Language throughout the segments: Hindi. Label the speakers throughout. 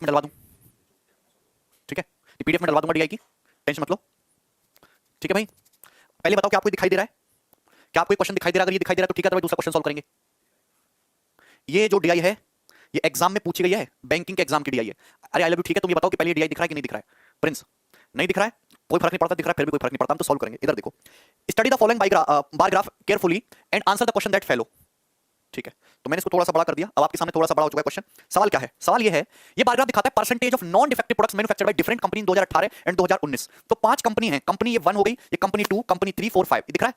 Speaker 1: में डलवा दूं, ठीक है, पीडीएफ में डलवा दूंगा डीआई की, टेंशन मत लो, ठीक है भाई। पहले बताओ क्या आपको दिखाई दे रहा है, क्या आपको क्वेश्चन दिखाई दे रहा है? अगर ये दिखाई दे रहा है तो ठीक है, तो भाई दूसरा क्वेश्चन सॉल्व करेंगे। ये जो डीआई है ये एग्जाम में पूछी गई है, बैंकिंग के एग्जाम की डीआई है। अरे आई लव यू, ठीक है, तुम ये बताओ कि पहले डीआई दिख रहा है कि नहीं दिख रहा है? प्रिंस नहीं दिख रहा है, कोई फर्क नहीं पड़ता, दिख रहा है फिर भी कोई फर्क नहीं पड़ता, हम तो सॉल्व करेंगे। इधर देखो, study the following bar graph carefully and answer the question that follow, ठीक है। तो मैंने इसको थोड़ा सा बड़ा कर दिया, अब आपके सामने थोड़ा सा बड़ा हो चुका है क्वेश्चन। सवाल क्या है? सवाल ये है, ये बार ग्राफ दिखाता है percentage of non defective products manufactured by different company in 2018 and 2019। तो 5 कंपनी है, कंपनी ये 1 हो गई, ये कंपनी 2, कंपनी 3, 4, 5, दिख रहा है?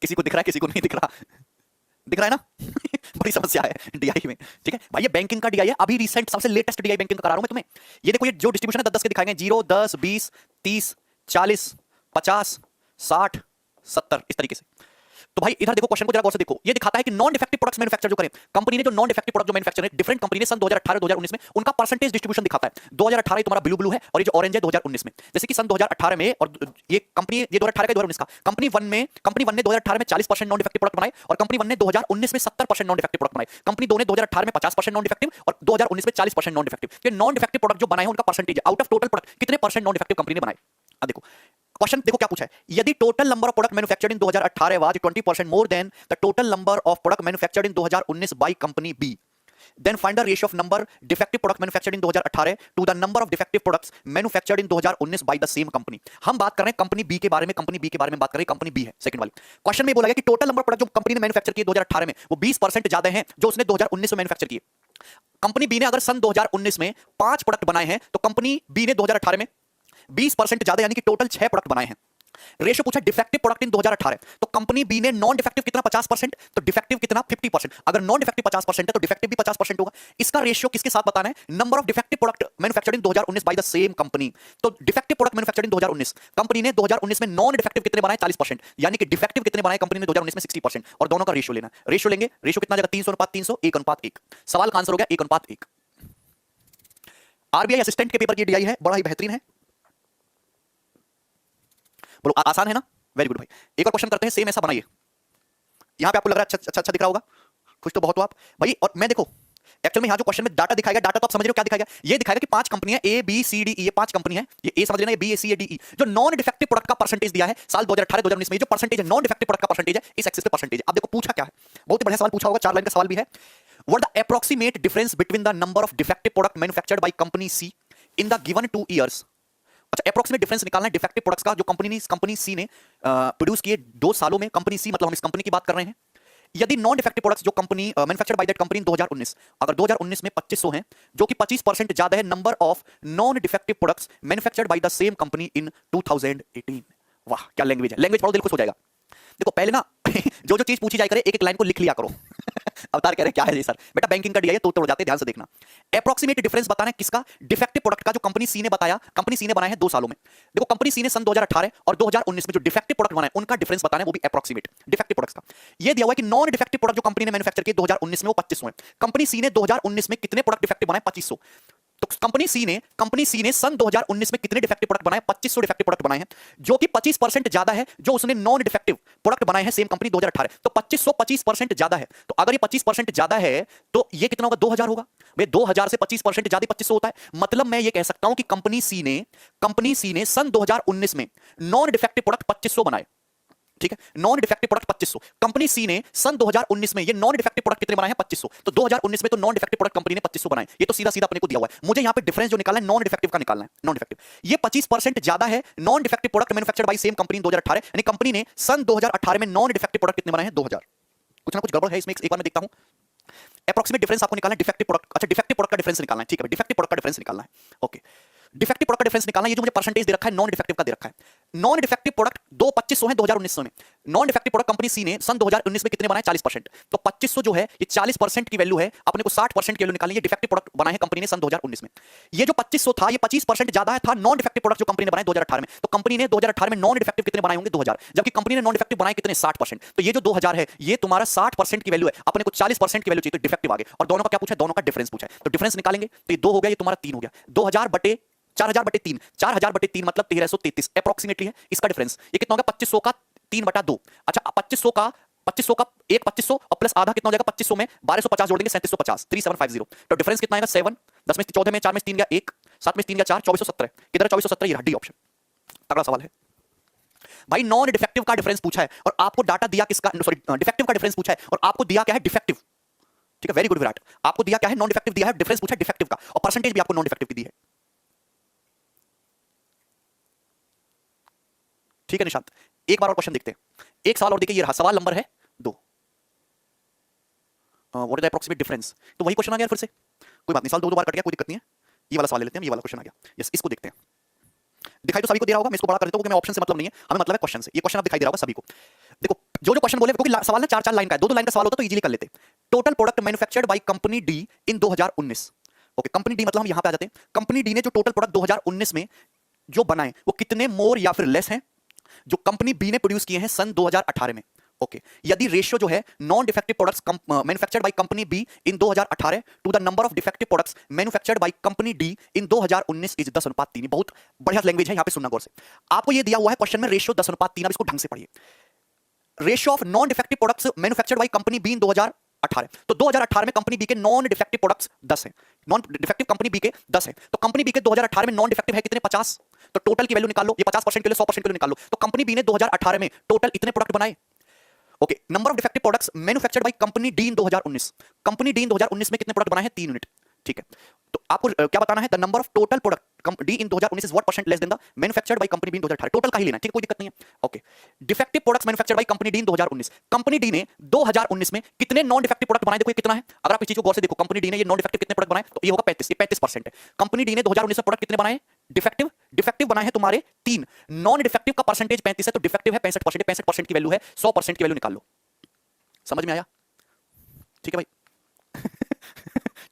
Speaker 1: किसी को दिख रहा है, किसी को नहीं दिख रहा, दिख रहा है ना? बड़ी समस्या है डीआई में, ठीक है भाई। ये बैंकिंग का डीआई है, अभी रिसेंट सबसे लेटेस्ट डीआई बैंकिंग का करा रहा हूं मैं तुम्हें। ये देखो, ये जो डिस्ट्रीब्यूशन है 10 10 के दिखाए गए, 0, 10, 20, 30, 40, 50, 60, 70, इस तरीके से। तो भाई इधर देखो, क्वेश्चन को जरा गौर से देखो, ये दिखाता है कि नॉन डिफेक्टिव प्रोडक्ट्स मैन्युफैक्चर जो करें कंपनी ने, जो नॉन डिफेक्टिव प्रोडक्ट जो मैन्युफैक्चर है डिफरेंट कंपनी ने सन 2018 2019 में, उनका परसेंटेज डिस्ट्रीब्यूशन दिखाता है। 2018 तुम्हारा ब्लू ब्लू है और ये जो ऑरेंज है 2019 में। जैसे कि सन 2018 में, और ये कंपनी, ये 2018 का 2019 का, कंपनी 1 ने 2018 में 40% नॉन डिफेक्टिव प्रोडक्ट बनाए, और कंपनी 1 ने 2019 में 70% नॉन डिफेक्टिव प्रोडक्ट बनाए। कंपनी 2 ने 2018 में 50% नॉन डिफेक्टिव और 2019 में 40% नॉन डिफेक्टिव। ये नॉन डिफेक्टिव प्रोडक्ट जो बनाए हैं उनका percentage out of total product कितने परसेंट नॉन डिफेक्टिव कंपनी ने बनाए। अब देखो क्वेश्चन, देखो क्या पूछा है, यदि total number of product manufactured in 2018 was 20% more than the total number of product manufactured in 2019 by company B, then find the ratio of number defective product manufactured in 2018 to the number of defective products manufactured in 2019 by the same company. हम बात कर रहे हैं कंपनी बी के बारे में, कंपनी बी के बारे में बात कर रहे हैं, कंपनी बी है सेकंड वाली। क्वेश्चन में बोला गया कि टोटल नंबर प्रोडक्ट जो कंपनी ने मैन्युफैक्चर किए 2018 में वो 20% ज्यादा हैं जो उसने 2019 में मैन्युफैक्चर किए। कंपनी बी ने अगर सन 2019 में 5 प्रोडक्ट बनाए हैं तो कंपनी बी ने 2018 में 20% ज्यादा यानी कि टोटल 6 प्रोडक्ट बनाए हैं। रेशियो पूछा डिफेक्टिव प्रोडक्ट इन 2018, तो कंपनी बी ने नॉन डिफेक्टिव कितना 50%, तो डिफेक्टिव कितना 50%। अगर नॉन डिफेक्टिव 50% है तो डिफेक्टिव भी 50% होगा। इसका रेशियो किसके साथ बताना है? Number of defective product manufactured in 2019 by the same company. तो defective product manufactured in 2019, company ने 2019 में नॉन डिफेक्टिव कितने बनाए 40%, यानी कि डिफेक्टिव कितने बनाए कंपनी ने 2019 में 60%, और दोनों का रेशियो लेना। रेशियो लेंगे, रेशियो कितना जाएगा 300:300, 1:1। सवाल का आंसर हो गया 1:1। आरबीआई असिस्टेंट के पेपर की डीआई है, बड़ा ही बेहतरीन है। बोलो आसान है ना? वेरी गुड भाई। एक और क्वेश्चन करते हैं, सेम ऐसा बनाइए। यहां पे आपको लग रहा है अच्छा दिख रहा होगा, खुश तो बहुत हो आप भाई। और मैं देखो एक्चुअल में यहां जो क्वेश्चन में डाटा दिखाएगा, डाटा तो आप समझ रहे हो क्या दिखाएगा? ये दिखाएगा कि 5 कंपनियां A B C D E, ये 5 कंपनी है, ये ए समझ लेना, ये B A C A D E, जो नॉन डिफेक्टिव प्रोडक्ट का परसेंटेज दिया है साल 2018 2019 में, जो परसेंटेज है नॉन डिफेक्टिव प्रोडक्ट का परसेंटेज है, इस एक्सिस पे परसेंटेज। अब देखो पूछा क्या है, बहुत ही बढ़िया सवाल पूछा होगा, 4 लाइन का सवाल भी है। What the approximate difference between the number of defective product manufactured by company C in the given 2 years. अच्छा, एप्रोक्सीमेट डिफरेंस निकालना है डिफेक्टिव प्रोडक्ट्स का जो कंपनी सी ने प्रोड्यूस किए 2 सालों में। कंपनी सी मतलब हम इस कंपनी की बात कर रहे हैं। यदि नॉन डिफेक्टिव प्रोडक्ट्स जो company manufactured by that company इन 2019, अगर 2019 में 2500 हैं, जो कि 25% ज्यादा है number of non defective products manufactured bye the same company इन 2018। वाह क्या लैंग्वेज है, लैंग्वेज पढ़ो दिल खुश हो जाएगा। देखो पहले ना जो जो चीज पूछी जाए करे एक एक लाइन को लिख लिया करो। अवतार कह रहे क्या है ये सर, बेटा बैंकिंग का डीआई तोड़ जाते, ध्यान से देखना। एप्रोक्सीमेट डिफरेंस बताना है किसका? डिफेक्टिव प्रोडक्ट का, जो कंपनी सी ने बताया, कंपनी सी ने बनाया है 2 सालों में। देखो कंपनी सी ने सन 2018 और 2019 में जो डिफेक्टिव प्रोडक्ट बनाए उनका डिफरेंस बताना है, वो भी एप्रोक्सीमेट डिफेक्टिव प्रोडक्ट्स का। ये दिया हुआ है कि नॉन डिफेक्टिव प्रोडक्ट जो कंपनी ने मैन्युफैक्चर किए 2019 में वो 2500 है। कंपनी सी ने 2019 में कितने प्रोडक्ट डिफेक्टिव बनाए? 2500। तो कंपनी सी ने सन 2019 में कितने डिफेक्टिव प्रोडक्ट बनाए? 2500 डिफेक्टिव प्रोडक्ट बनाए हैं, जो कि 25% ज्यादा है जो उसने नॉन डिफेक्टिव प्रोडक्ट बनाए हैं सेम कंपनी 2018। तो 2500 25% ज्यादा है, तो अगर ये 25% ज्यादा है तो ये कितना होगा? 2000 होगा भाई। 2000 से 25% ज्यादा 2500 होता है। मतलब मैं ये कह सकता हूं कि कंपनी सी ने सन 2019 में नॉन डिफेक्टिव प्रोडक्ट 2500 बनाए, ठीक है, नॉन डिफेक्टिव प्रोडक्ट 2500। कंपनी सी ने सन 2019 में ये नॉन डिफेक्टिव प्रोडक्ट कितने बनाए हैं? 2500। तो 2019 में तो नॉन डिफेक्टिव प्रोडक्ट कंपनी ने 2500 बनाए, ये तो सीधा सीधा अपने को दिया हुआ है। मुझे यहां पे डिफरेंस जो निकालना है नॉन डिफेक्टिव का निकालना है। नॉन डिफेक्टिव ये 25% ज्यादा है non defective product manufactured bye same company 2018, यानी कंपनी ने सन 2018 में नॉन डिफेक्टिव प्रोडक्ट कितने बनाए हैं? 2000। कुछ ना कुछ गड़बड़ है इसमें, एक बार मैं देखता हूं। एप्रोक्सीमेट डिफरेंस आपको निकालना है डिफेक्टिव प्रोडक्ट, अच्छा डिफेक्टिव प्रोडक्ट का डिफरेंस निकालना है, ठीक है, डिफेक्टिव प्रोडक्ट का डिफरेंस निकालना है। ओके, डिफेक्टिव प्रोडक्ट का डिफरेंस निकालना है। ये जो मुझे परसेंटेज दे रखा है नॉन डिफेक्टिव का दे रखा है। नॉन डिफेक्टिव प्रोडक्ट 2500 है 2019 में। नॉन डिफेक्टिव प्रोडक्ट कंपनी सी ने सन 2019 में कितने बनाए? 40%। तो 2500 जो है ये 40% की वैल्यू है, अपने को 60% की वैल्यू निकालनी है। डिफेक्टिव प्रोडक्ट बनाए हैं कंपनी ने सन 2019 में। ये जो 2500 था ये 25% ज्यादा था नॉन डिफेक्टिव प्रोडक्ट जो कंपनी ने बनाए 2018 में। तो कंपनी ने 2018 में नॉन डिफेक्टिव कितने बनाए होंगे? 2000, जबकि कंपनी ने नॉन डिफेक्टिव बनाए कितने? 60%। तो ये जो 2000 है ये तुम्हारा 60% की वैल्यू है, अपने को 40% की वैल्यू चाहिए, तो डिफेक्टिव आ गए। और दोनों का क्या पूछा है? दोनों का डिफरेंस पूछा है। तो डिफरेंस निकालेंगे तो ये 2 हो गया, ये तुम्हारा 3 हो गया। 4000/3, 4000/3 मतलब 1333 अप्रोक्सीमेटली है इसका डिफरेंस। ये कितना होगा? 2500 का 3/2। अच्छा 2500 का 2500 का एक 2500 और प्लस आधा कितना हो जाएगा 2500 में 1250 जोड़ देंगे 3750 3750। तो डिफरेंस कितना आएगा 7, 10 में 14 में 4 में 3 गया 1, 7 में 3 गया 4, 2417। किधर है 2417? ये डी ऑप्शन। तगड़ा सवाल है भाई। नॉन डिफेक्टिव का डिफरेंस पूछा है और आपको डाटा दिया किसका, सॉरी डिफेक्टिव का डिफरेंस पूछा है और आपको दिया क्या है डिफेक्टिव। ठीक है, वेरी गुड विराट। आपको दिया क्या है नॉन डिफेक्टिव दिया है, डिफरेंस पूछा है डिफेक्टिव का और परसेंटेज भी आपको नॉन डिफेक्टिव की दी है। ठीक है निशांत, एक बार और क्वेश्चन देखते हैं। एक सवाल और देखिए, ये रहा सवाल नंबर है 2। What is the approximate difference? तो वही क्वेश्चन आ गया फिर से, कोई बात नहीं, सवाल दो बार कट गया, कोई दिक्कत नहीं है। ये वाला सवाल ले लेते हैं, ये वाला क्वेश्चन आ गया। यस, इसको देखते हैं। दिखाई तो सभी को दे रहा होगा, मैं इसको बड़ा कर देता हूं क्योंकि मैं ऑप्शन से मतलब नहीं है, हमें मतलब है क्वेश्चन से। ये क्वेश्चन आप दिखाई दे रहा होगा सभी को। देखो जो जो क्वेश्चन बोले, क्योंकि सवाल ना 4-4 लाइन का है, 2-2 लाइन का सवाल होता तो इजीली कर लेते। Total product manufactured by company D in 2019। Okay, company D मतलब हम यहां पे आ जाते हैं। कंपनी डी ने जो टोटल प्रोडक्ट 2019 में जो बनाए वो कितने मोर या फिर लेस हैं जो कंपनी बी ने प्रोड्यूस किए हैं सन 2018 में। ओके, यदि रेशियो जो है non defective products manufactured by company B in 2018 to the number of defective products manufactured by company D in 2019 is 10:3। बहुत बढ़िया लैंग्वेज है, यहां पे सुनना गौर से। आपको ये दिया हुआ है क्वेश्चन में रेशियो 10:3। अब इसको ढंग से पढ़िए। Ratio of non defective products manufactured by company B in 2018। तो 2018 में कंपनी बी के नॉन डिफेक्टिव प्रोडक्ट्स 10 हैं, नॉन डिफेक्टिव कंपनी बी के 10 हैं। तो कंपनी बी के 2018 में नॉन डिफेक्टिव है कितने? 50। तो टोटल की वैल्यू निकाल लो, ये 50% के लिए 100% के लिए निकाल लो। तो कंपनी बी ने 2018 में टोटल इतने प्रोडक्ट बनाए। Okay, number of defective products manufactured by company D in 2019। Company D in 2019 में कितने प्रोडक्ट बनाए हैं? 3 यूनिट। ठीक है, तो आपको क्या बताना है? The number of total product D in 2019 is what percent less then the manufactured by company B in 2018। Total का ही लेना है, ठीक है, कोई दिक्कत नहीं है। Okay, defective products manufactured by company D in 2019। Company D ने 2019 में कितने नॉन डिफेक्टिव प्रोडक्ट बनाए? देखो ये कितना है, अगर आप इस चीज को गौर से देखो, कंपनी डी ने ये नॉन डिफेक्टिव कितने प्रोडक्ट बनाए, तो ये होगा 35, ये 35% है। कंपनी डी ने 2019 में प्रोडक्ट कितने बनाए? डिफेक्टिव। डिफेक्टिव बनाए हैं तुम्हारे 3, नॉन डिफेक्टिव का परसेंटेज 35 है, तो डिफेक्टिव है 65%। 65% की वैल्यू है, 100% की वैल्यू निकाल लो। समझ में आया? ठीक है भाई।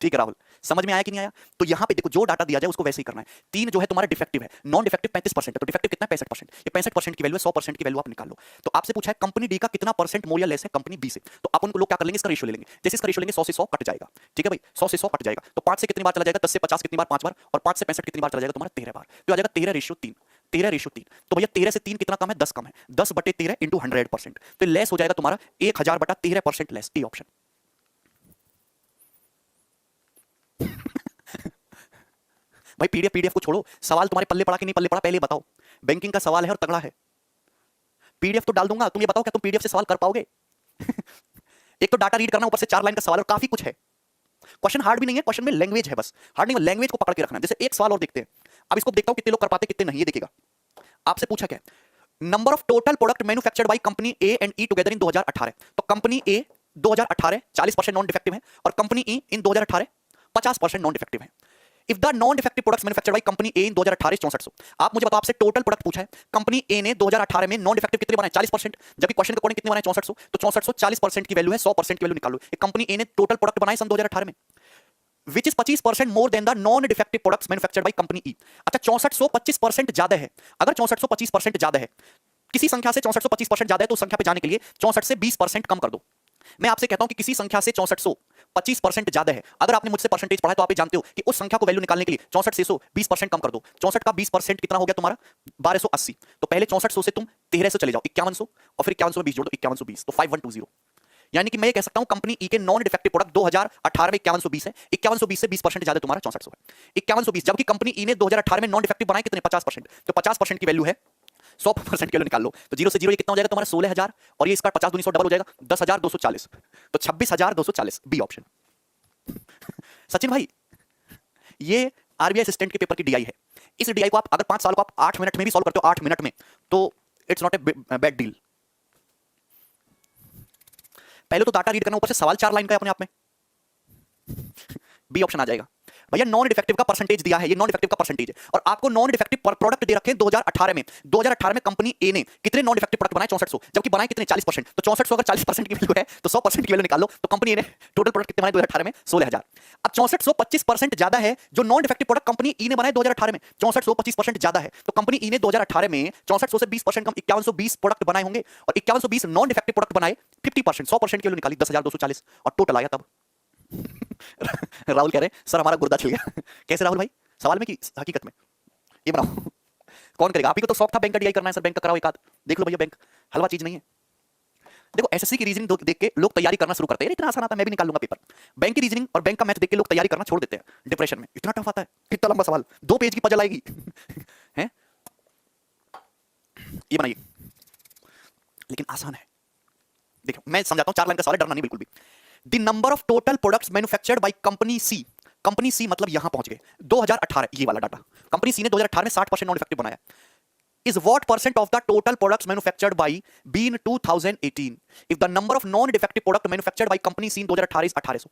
Speaker 1: ठीक है राहुल, समझ में आया कि नहीं आया? तो यहां पे देखो, जो डाटा दिया जाए उसको वैसे ही करना है। 3 जो है तुम्हारा डिफेक्टिव है, नॉन डिफेक्टिव 35% है, तो डिफेक्टिव कितना है? 65%। ये 65% की वैल्यू है, 100% की वैल्यू आप निकाल लो। तो आपसे पूछा है कंपनी डी का कितना परसेंट मोर या लेस है कंपनी बी से, तो अपन को लोग क्या कर लेंगे? इसका रेशियो ले लेंगे। जैसे इसका रेशियो लेंगे 100 से 100 कट जाएगा। ठीक है भाई, 100 से 100 कट जाएगा। तो 5 से कितनी बार चला जाएगा? 10 से 50 कितनी बार? 5 बार। और 5 से 65 कितनी बार चला जाएगा? तुम्हारा 13 बार। तो आ जाएगा 13:3। 13:3। तो भैया 13 से 3 कितना कम है? 10 कम है। 10/13 इंटू 100%, तो लेस हो जाएगा तुम्हारा 1000/13% लेस। A option. भाई पीडीएफ को छोड़ो, सवाल तुम्हारे पल्ले पड़ा कि नहीं पल्ले पड़ा पहले बताओ। बैंकिंग का सवाल है और तगड़ा है। पीडीएफ तो डाल दूंगा, तुम ये बताओ क्या तुम पीडीएफ से सवाल कर पाओगे? एक तो डाटा रीड करना, ऊपर से 4 लाइन का सवाल और काफी कुछ है। क्वेश्चन हार्ड भी नहीं है, क्वेश्चन में लैंग्वेज है, बस हार्ड नहीं, लैंग्वेज को पकड़ के रखना। जैसे एक सवाल और देखते हैं, अब इसको देखता हूं कितने लोग कर पाते कितने नहीं। ये देखिएगा, आपसे पूछा क्या, number of total product manufactured by company A and E together in 2018। तो कंपनी ए 2018 40% नॉन डिफेक्टिव है और company E in 2018 50% non defective है। If the non defective products manufactured by company A in 2018 6400। आप मुझे बताओ, आपसे टोटल प्रोडक्ट पूछा है, कंपनी ए ने 2018 में नॉन डिफेक्टिव कितने बनाए? 40%। जबकि क्वेश्चन के अकॉर्डिंग कितने बनाए? 6400। तो 6400 40% की वैल्यू है, 100% की वैल्यू निकालो। कंपनी ए ने टोटल प्रोडक्ट बनाए सन 2018 में, which is 25% more than the non defective products manufactured by company E. अच्छा, 6400 25% ज्यादा है। अगर 6400 25% ज्यादा है, किसी संख्या से 6400 25% ज्यादा है, तो उस संख्या पे जाने के लिए 64 से 20% कम कर दो। मैं आपसे कहता हूं कि किसी संख्या से 6400 25% ज्यादा है। अगर आपने मुझसे परसेंटेज पढ़ा है तो आप ये जानते हो कि उस संख्या को वैल्यू निकालने के लिए 64 से 20% कम कर दो। 64 का 20% कितना हो गया तुम्हारा? 1280। तो पहले 6400 से तुम 1300 चले जाओ, 5100, और फिर 5100 में 20 जोड़ दो, 5120, तो 5120। यानी कि मैं ये कह सकता हूं कंपनी ई के नॉन डिफेक्टिव प्रोडक्ट 2018 में 5120 है, 5120 से 20% ज्यादा तुम्हारा 6400 है। 5120, जबकि कंपनी ई ने 2018 में नॉन डिफेक्टिव बनाए कितने? 50%। तो 50% की वैल्यू है, 100% के लिए निकाल लो। तो 0 से 0 ये कितना हो जाएगा तुम्हारा? 16000, और ये इसका 50 दूनी 100 डबल हो जाएगा 10240। तो 26240, बी ऑप्शन। सचिन भाई, ये आरबीआई असिस्टेंट के पेपर की डीआई है। इस डीआई को आप अगर 5 साल को आप 8 मिनट में भी सॉल्व करते हो, 8 मिनट में, तो it's not a bad deal. पहले तो डाटा रीड करना, ऊपर से सवाल 4 लाइन का है अपने आप में। बी ऑप्शन आ जाएगा। भैया नॉन डिफेक्टिव का परसेंटेज दिया है, ये नॉन डिफेक्टिव का परसेंटेज है, और आपको नॉन डिफेक्टिव प्रोडक्ट दे रखे हैं 2018 में। 2018 में कंपनी ए ने कितने नॉन डिफेक्टिव प्रोडक्ट बनाए? 6400, जबकि बनाए कितने? 40%। तो 6400 अगर 40% की वैल्यू है तो 100% की वैल्यू निकाल लो। तो कंपनी ए ने टोटल प्रोडक्ट कितने बनाए 2018 में? 16000। अब 6400 25% ज्यादा है, जो नॉन डिफेक्टिव प्रोडक्ट कंपनी ई ने बनाए 2018 में। 6400 25% ज्यादा है, तो कंपनी ई ने 2018 में 6400 से 20% कम 5120 प्रोडक्ट बनाए होंगे, और 5120 नॉन डिफेक्टिव प्रोडक्ट बनाए 50%, 100% की वैल्यू निकाली 10240, और टोटल आया तब। राहुल कह रहे हैं सर हमारा गुर्दा छिल गया। कैसे राहुल भाई? सवाल में कि हकीकत में? ये बनाओ। कौन करेगा? आप ही को तो शौक था बैंक का डीआई करना है सर, बैंक का कराओ एक आध। देख लो भैया, बैंक हलवा चीज नहीं है। देखो एसएससी की रीजनिंग देख के लोग तैयारी करना शुरू करते हैं, इतना आसान आता है मैं भी निकाल लूंगा पेपर। बैंक की रीजनिंग और बैंक का मैथ देख के लोग तैयारी करना छोड़ देते हैं डिप्रेशन में, इतना टफ आता है, इतना लंबा सवाल, 2 पेज की पजल आएगी हैं। ये बनाइए, लेकिन आसान है। देखो मैं समझाता हूं, 4 लाइन का सवाल है, डरना नहीं बिल्कुल भी। The number of total products manufactured by company C, company C मतलब यहां पहुंच गए 2018, ये वाला डाटा, कंपनी सी ने 2018 में 60% नॉन डिफेक्टिव बनाया, is what percent of the total products manufactured by B in 2018? If the number of non-defective product manufactured by company C in 2018 is 1800,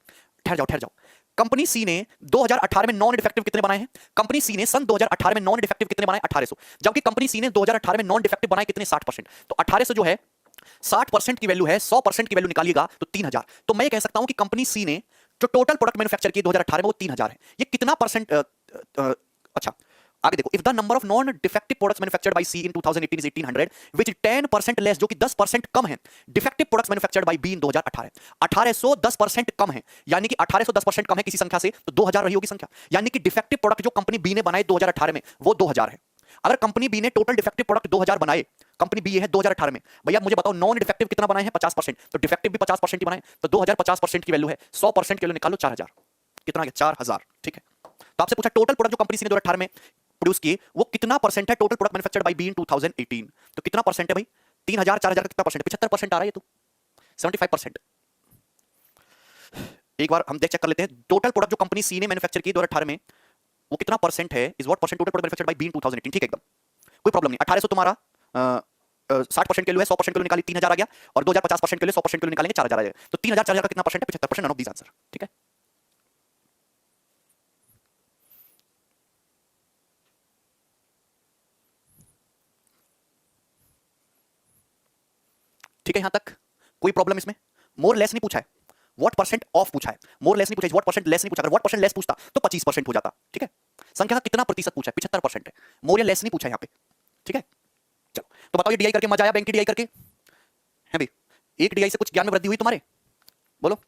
Speaker 1: ठहर जाओ, कंपनी सी ने 2018 में नॉन डिफेक्टिव कितने बनाए हैं? कंपनी सी ने सन 2018 में नॉन डिफेक्टिव कितने बनाए? 1800, जबकि कंपनी सी ने 2018 में नॉन डिफेक्टिव बनाए कितने? 60%। तो 1800 जो है 60% की वैल्यू है, 100% की वैल्यू निकालिएगा तो 3000। तो मैं कह सकता हूं कि कंपनी सी ने जो टोटल प्रोडक्ट मैन्युफैक्चर किए 2018 में वो 3000 है। ये कितना परसेंट? अच्छा आगे देखो, if the number of non defective products manufactured by C in 2018 is 1800 which is 10% less, जो कि 10% कम है defective products manufactured by B in 2018। 1800 10% कम है, यानी कि 1800 10% कम है किसी संख्या से, तो 2000 रही होगी संख्या, यानी कि डिफेक्टिव प्रोडक्ट जो कंपनी बी ने बनाए 2018 में वो 2000 है। अगर कंपनी बी ने टोटल डिफेक्टिव प्रोडक्ट 2000 बनाए, कंपनी बी है 2018 में, भैया मुझे बताओ नॉन डिफेक्टिव कितना बनाए हैं? 50%, तो डिफेक्टिव भी 50% ही बनाए, तो 2000 50% की वैल्यू है, 100% की वैल्यू निकालो 4000, कितना आ गया? 4000। ठीक है, तो आपसे पूछा टोटल प्रोडक्ट जो कंपनी सी ने 2018 में प्रोड्यूस किए वो कितना परसेंट है total product manufactured by B in 2018, तो कितना परसेंट है भाई? 3000 4000 का कितना परसेंट? 75% आ रहा है ये तो, 75%। एक बार हम चेक कर लेते हैं, टोटल प्रोडक्ट जो कंपनी सी ने मैन्युफैक्चर की 2018 में वो कितना परसेंट है, is what percent total product manufactured by B in 2018। ठीक है, एकदम कोई प्रॉब्लम नहीं। 1800 तुम्हारा 60% के लिए है, 100% के लिए निकाली 3000 आ गया, और 2000 50% के लिए 100% के लिए निकालेंगे 4000 आ जाएगा, तो 3000 4000 का कितना परसेंट है? 75%, नन ऑफ दीस आंसर। ठीक है, ठीक है, यहां तक कोई प्रॉब्लम इसमें? मोर लेस नहीं पूछा है, व्हाट परसेंट ऑफ पूछा है, मोर लेस नहीं पूछा, व्हाट परसेंट लेस नहीं पूछा। अगर व्हाट परसेंट लेस पूछता तो 25% हो जाता। ठीक है, संख्या का कितना प्रतिशत पूछा है? 75% है, मोर या लेस नहीं पूछा यहां पे। ठीक है, चलो तो बताओ, ये डीआई करके मजा आया? बैंक की डीआई करके है भाई, एक डीआई से कुछ ज्ञान में वृद्धि हुई तुम्हारे? बोलो।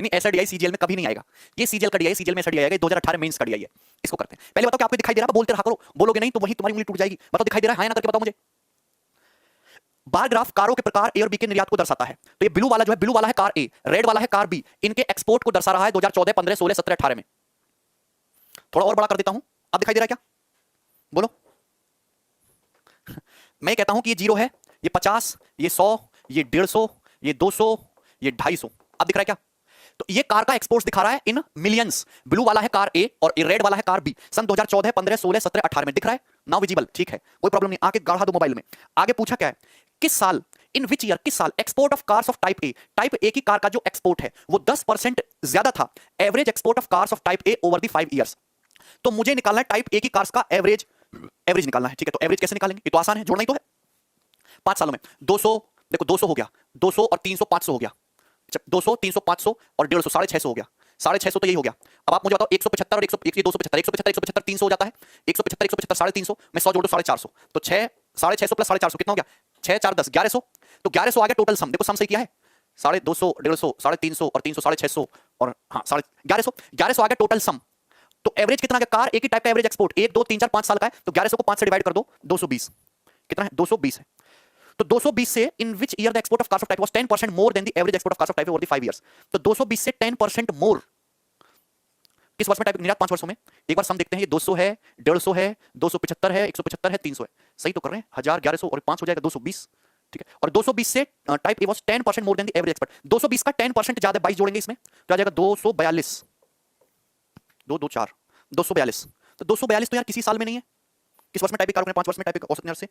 Speaker 1: नहीं, ऐसा डीआई सीजीएल में कभी नहीं आएगा, ये सीजीएल का डीआई, सीजीएल में ऐसा डीआई आएगा, 2018 मेंस का डीआई है। इसको करते हैं, पहले बताओ कि आपको दिखाई दे रहा है? बोलते रहा करो, बोलोगे नहीं तो वही तुम्हारी उंगली टूट जाएगी। बताओ दिखाई दे रहा है? हाँ ना करके बताओ मुझे। बार ग्राफ कारों के प्रकार ए और बी के निर्यात को दर्शाता है, तो ये ब्लू वाला जो है, ब्लू वाला है कार ए, रेड वाला है कार बी, इनके एक्सपोर्ट को दर्शा रहा है 2014 15 16 17 18 में। थोड़ा और बड़ा कर देता हूं, अब दिखाई दे रहा है क्या? बोलो। मैं कहता हूं कि ये 0 है, ये 50, ये 100, ये 150, ये 200, ये 250, अब दिख रहा है क्या? तो ये कार का एक्सपोर्ट दिखा रहा है इन मिलियंस। ब्लू वाला है कार ए और ये रेड वाला है कार बी, सन 2014 15 16 17 18 में दिख रहा है, नाउ विजिबल। ठीक है, कोई प्रॉब्लम नहीं, आके गाढ़ा दो मोबाइल में। आगे पूछा क्या है? किस साल, इन विच ईयर, किस साल export of cars of type A, type A की कार का जो एक्सपोर्ट है वो 10% ज्यादा था average export of cars of type A over the 5 years. तो मुझे निकालना है टाइप ए की कार्स का एवरेज, एवरेज निकालना है। ठीक है, तो एवरेज कैसे निकालेंगे? ये तो आसान है, जोड़ना ही तो है। 5 सालों में 200, देखो 200 हो गया, 200 और 300 500 हो गया, 200 300 500 और 150 650 हो गया, 650 तो यही हो गया। अब आप मुझे बताओ 175 और 175 275 175 175 300 हो जाता है, 175 175 350 मैं 100 जोड़ दो 450, तो 6 650 प्लस 450 कितना हो गया? 6 4 10 1100, तो 1100 आ गया टोटल सम। देखो सम सही किया है, 250 150 350 और 300 650 और हाँ 1100 आ गया टोटल सम। तो एवरेज कितना आ गया? कार एक ही टाइप का एवरेज एक्सपोर्ट 1 2 3 4 5 साल का है, तो 1100 को 5 से डिवाइड कर दो, 220 कितना है? 220 है। तो 220 से in which year the export of cars of type was 10% more than the average export of cars of type over the 5 years. तो 220 से 10% मोर किस वर्ष में टाइप निर्यात? 5 वर्षों में। एक बार सम देखते हैं, ये 200 है, 150 है, 275 है, 175 है, 300 है, सही तो कर रहे हैं? 1000 1100 और 5 हो जाएगा 220। ठीक है, और 220 से type A was 10% more than the average export, 220 का 10% ज्यादा, 22 जोड़ेंगे इसमें तो आ जाएगा 242, 2 2 4 242। तो 242 तो यार किसी साल में नहीं है, किस वर्ष में टाइप ए कार ने 5 वर्ष में टाइप ए औसत निर्यात से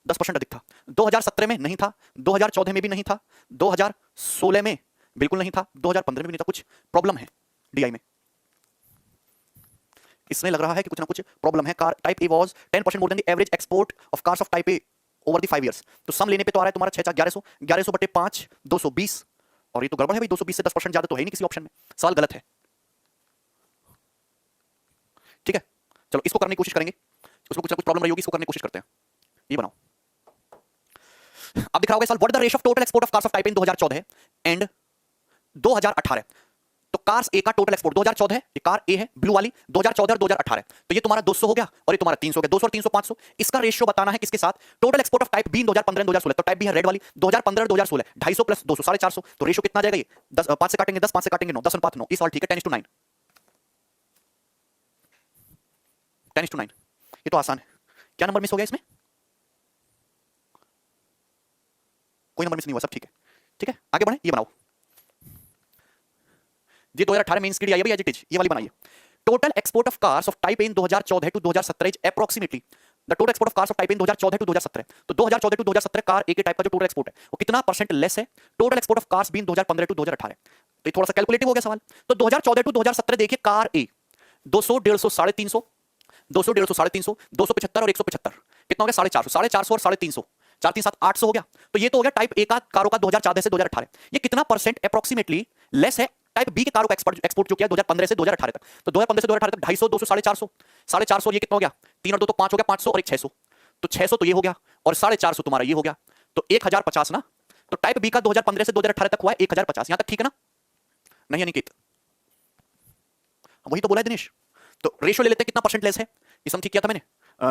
Speaker 1: 10% अधिक था। 2017 में नहीं था, 2014 में भी नहीं था, 2016 में बिल्कुल नहीं था, 2015 में भी नहीं था। कुछ प्रॉब्लम है डीआई में, इसमें लग रहा है कि कुछ ना कुछ प्रॉब्लम है। Car type A was 10% more than the average export of cars of type A over the 5 years. तो सम लेने पे तो आ रहा है तुम्हारा 6 4 1100, 1100 बटे 5 220, और ये तो गड़बड़ है भाई, 220 से 10% ज्यादा तो है ही नहीं किसी ऑप्शन में, सवाल गलत है। ठीक है, चलो इसको करने की कोशिश करेंगे, उसमें कुछ ना कुछ प्रॉब्लम रही होगी, इसको करने की कोशिश करते हैं। ये बनाओ, अब दिख रहा होगा सवाल, what the ratio of total export of cars of type in 2014 and 2018। तो कार्स ए का टोटल एक्सपोर्ट 2014 है, ये कार ए है ब्लू वाली, 2014 और 2018 है, तो ये तुम्हारा 200 हो गया और ये तुम्हारा 300 हो गया, 200 और 300 500। इसका रेशियो बताना है किसके साथ, total export of type B 2015 2016, तो टाइप बी है रेड वाली 2015 और 2016, 250 प्लस 200 450, तो रेशियो कितना आ जाएगा ये 10 5 से काटेंगे 10, 5 से काटेंगे 9, 10 अनुपात 9, इस ऑल ठीक है 10:9, 10:9। ये तो आसान है। क्या नंबर मिस हो गया इसमें, कोई नंबर मिस नहीं हुआ, सब ठीक है। ठीक है आगे बढ़े, ये बनाओ, ये 2018 में स्क्रीड आई है भैया, ये वाली बनाइए। Total export of cars of type in 2014 to 2017 is approximately the total export of cars of type in 2014 to 2017, तो 2014 टू 2017 कार ए के टाइप का जो टोटल एक्सपोर्ट है वो कितना परसेंट लेस है total export of cars been 2015 to 2018। तो ये थोड़ा सा कैलकुलेटिव हो गया सवाल। तो 2014 टू 2017 देखिए, कार ए 200 150 350, 200 150 350, 275 और 175, कितना हो गया 450, 450 और 350, 4 3 7 800 हो गया। तो ये तो हो गया टाइप ए का कारों का 2014 से 2018। ये कितना परसेंट अप्रोक्सीमेटली लेस है टाइप बी के कारों का एक्सपोर्ट जो किया 2015 से 2018 तक। तो 2015 से 2018 तक 250 200 450, 450 ये कितना हो गया, 3 और 2 तो 5 हो गया, 500 और 1 600, तो 600 तो ये हो गया और 450 तुम्हारा ये हो गया, तो 1050 ना। तो टाइप बी का 2015 से 2018 तक हुआ है 1050, यहां तक ठीक है ना, नहीं अनिकेत, वही तो बोला है दिनेश। तो रेशियो ले लेते हैं कितना परसेंट लेस है, ये सम ठीक किया था मैंने,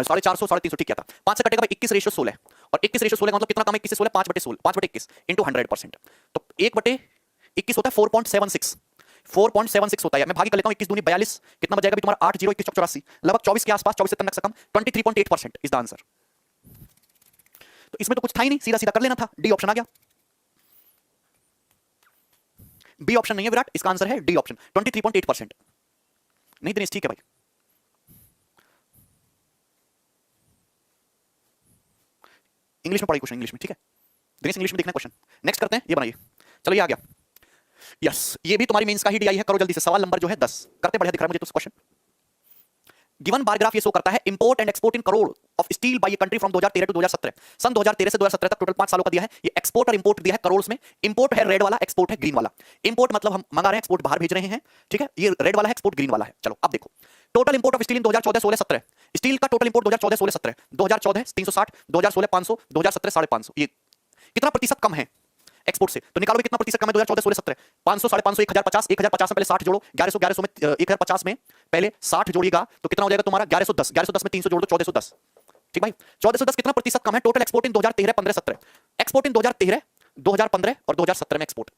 Speaker 1: 450 350 ठीक किया था, 5 से कटेगा भाई 21 रेशियो 16, और 21 रेशियो 16 का मतलब कितना कम है, 21 से 16 5/21 इंटू 100%, तो 1/21 होता है 4.76, 4.76 होता है। मैं भागी कर लेता हूं, 21 दूनी 42, कितना बचेगा भी तुम्हारा 8 0 21 84, लगभग 24 के आसपास, 24 से तक कम, 23.8% इज द आंसर। तो इसमें तो कुछ था ही नहीं, सीधा सीधा कर लेना था, डी ऑप्शन आ गया। बी ऑप्शन नहीं है विराट, इसका आंसर है डी ऑप्शन 23.8%। नहीं दिनेश ठीक है भाई, इंग्लिश में पढ़ाई क्वेश्चन, इंग्लिश में ठीक है दिनेश, इंग्लिश में देखना क्वेश्चन। नेक्स्ट करते हैं, ये बनाइए, चलो ये आ गया, यस ये भी तुम्हारी मेंस का ही डी आई है, करो जल्दी से, सवाल नंबर जो है 10, करते बढ़िया दिख रहा है मुझे तो क्वेश्चन। गिवन बार ग्राफ ये शो करता है import and export in crore of steel by country from 2013 to 2017, सन 2013 से 2017 तक टोटल 5 सालों का दिया है। ये एक्सपोर्ट और इंपोर्ट दिया है करोड़ में, इंपोर्ट है रेड वाला, एक्सपोर्ट है ग्रीन वाला। इंपोर्ट मतलब हम मंगा रहे हैं, एक्सपोर्ट बाहर भेज रहे हैं, ठीक है, ये रेड वाला है, एक्सपोर्ट ग्रीन वाला है। चलो अब देखो, total import of steel in 2014 16 17, steel का टोटल इंपोर्ट 2014 16 17, 2014 360, 2016 500, 2017 550, ये कितना प्रतिशत कम है एक्सपोर्ट से, तो निकालोगे कितना प्रतिशत कम है 2014 16 17, 500 550 1050, 1050 में पहले 60 जोड़ो, 1100 1100 में 1050 में पहले 60 जोड़िएगा तो कितना हो जाएगा तुम्हारा 1110, 1110 में 300 जोड़ दो 1410, ठीक भाई 1410 कितना प्रतिशत कम है टोटल एक्सपोर्ट इन 2013 15 17, एक्सपोर्ट इन 2013 2015 और 2017 में एक्सपोर्ट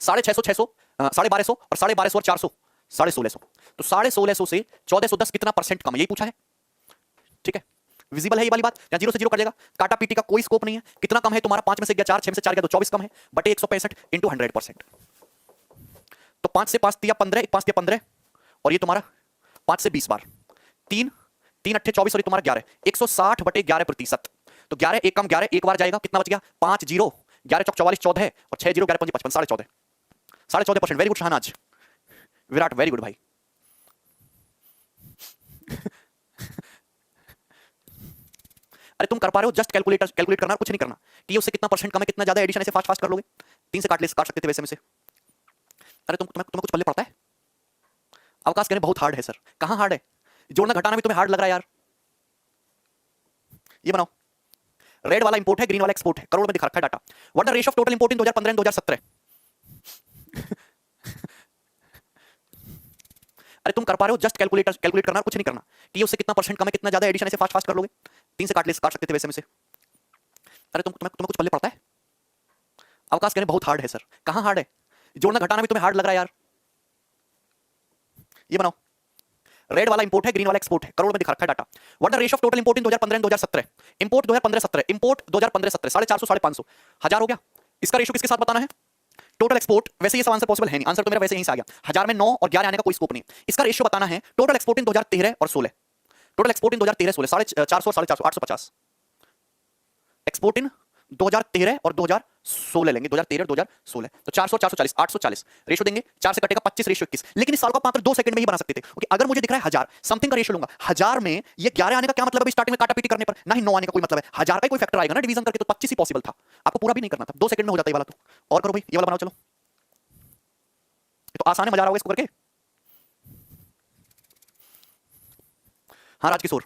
Speaker 1: 650 600 1250 और 1250 और 400 1650, तो 1650 से 1410 कितना परसेंट कम है, यही पूछा है, ठीक है विजिबल है ये वाली बात, या 0 से 0 कट जाएगा, काटा पीटी का कोई स्कोप नहीं है। कितना कम है तुम्हारा, 5 में से गया 4, 6 में से 4 गया तो 24 कम है, बटे 165 इंटू 100%, तो 5 से 5 दिया 15, 5 दिया 15 और ये तुम्हारा 5 से 20 बार 3 3 8 24 और ये तुम्हारा 11, 160 बटे 11%, तो 11 एक कम 11 एक बार जाएगा, कितना बच गया 5 0, 11 चौक 44 14 और 6 0 11 5 55 14.5%। Very good Shahnaz, Virat very good भाई। अरे तुम कर पा रहे हो, जस्ट कैलकुलेट करना, कुछ नहीं करना, कि उससे कितना परसेंट कम है, कितना ज्यादा एडिशन, ऐसे फास्ट फास्ट कर लोगे, 3 से काट सकते थे वैसे में से। अरे तुम्हें कुछ पल्ले पड़ता है, अवकाश कहने बहुत हार्ड है सर, कहां हार्ड है, जोड़ना घटाना भी तुम्हें हार्ड लग रहा है यार। ये बनाओ, रेड वाला इंपोर्ट है, ग्रीन वाला एक्सपोर्ट है, करोड़ में दिखा रखा है data. What the ratio of total import in 2015 and 2017। अरे तुम कर पा रहे हो, जस्ट कैलकुलेट करना, कुछ नहीं करना, कि उससे कितना परसेंट कम है, कितना ज्यादा एडिशन, ऐसे फास्ट फास्ट कर लोगे, 3 से काट सकते थे वैसे में से। अरे तुम्हें कुछ पल्ले पड़ता है, अवकाश कहने बहुत हार्ड है सर, कहां हार्ड है, जोड़ना घटाना भी तुम्हें हार्ड लग रहा है यार। ये बनाओ, रेड वाला इंपोर्ट है, ग्रीन वाला एक्सपोर्ट है, करोड़ में दिखा रखा है data. What the ratio of total import in 2015 and 2017। Import 2015 17, import 2015 17, 450 550, 1000 हो गया। इसका रेशियो किसके साथ बताना है, टोटल एक्सपोर्ट, वैसे ये सब आंसर पॉसिबल है नहीं, आंसर तो मेरा वैसे यहीं से आ गया, 1000 में 9 और 11 आने का कोई स्कोप नहीं। इसका रेशियो बताना है टोटल एक्सपोर्ट इन 2013 और 16, टोटल एक्सपोर्ट इन 2013 16 450 और 450 850, एक्सपोर्ट इन 2013 और 2016 लेंगे, 2013 और 2016, तो 400 440 840 रेशियो देंगे, 4 से कटेगा 25 रेशियो 21। लेकिन इस साल को मात्र 2 सेकंड में ही बना सकते थे, क्योंकि अगर मुझे दिख रहा है 1000 समथिंग का रेशियो लूंगा, 1000 में ये 11 आने का क्या मतलब है स्टार्टिंग में काटा पीटी करने पर, ना ही 9 आने का कोई मतलब है, 1000 का कोई फैक्टर आएगा ना डिवीजन करके, तो 25 ही पॉसिबल था, आपको पूरा भी नहीं करना था, 2 सेकंड में हो जाता है ये वाला। तो और करो भाई, ये वाला बनाओ, चलो तो आसान है, मजा आ रहा होगा इसको करके। हाँ Rajkishore,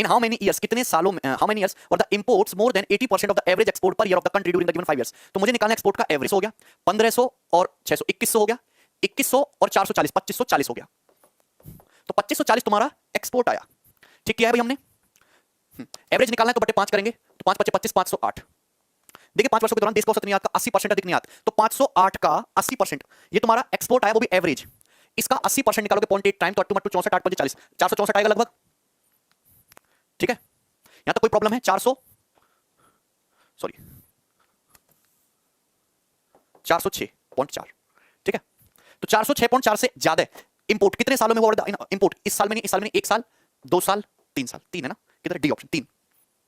Speaker 1: in how many years, कितने सालों में, हाउ मेनी ईयर्स और the imports more than 80% of the average export per year of the country during the given 5 years. तो मुझे निकालना एक्सपोर्ट का एवरेज हो गया 1500 और 600, 2100 हो गया, 2100 और 440, 2540 हो गया। तो 2540 तुम्हारा एक्सपोर्ट आया। ठीक किया है भाई हमने। एवरेज निकालना है तो बटे 5 करेंगे, तो 5 25 25, 508। देखिए 5 वर्षों के दौरान देश का औसत निर्यात का 80% अधिक निर्यात, तो 508 का 80% ये तुम्हारा एक्सपोर्ट आया, वो भी एवरेज। इसका 80% निकालोगे 0.8 टाइम, तो 8 64 8 40, 464 आएगा लगभग। ठीक है, यहां तक कोई प्रॉब्लम है? 406.4 ठीक है, तो 406.4 से ज्यादा इंपोर्ट कितने सालों में हुआ? इंपोर्ट इस साल में नहीं, इस साल में नहीं, 1 साल 2 साल 3 साल, 3 है ना, किधर डी ऑप्शन 3,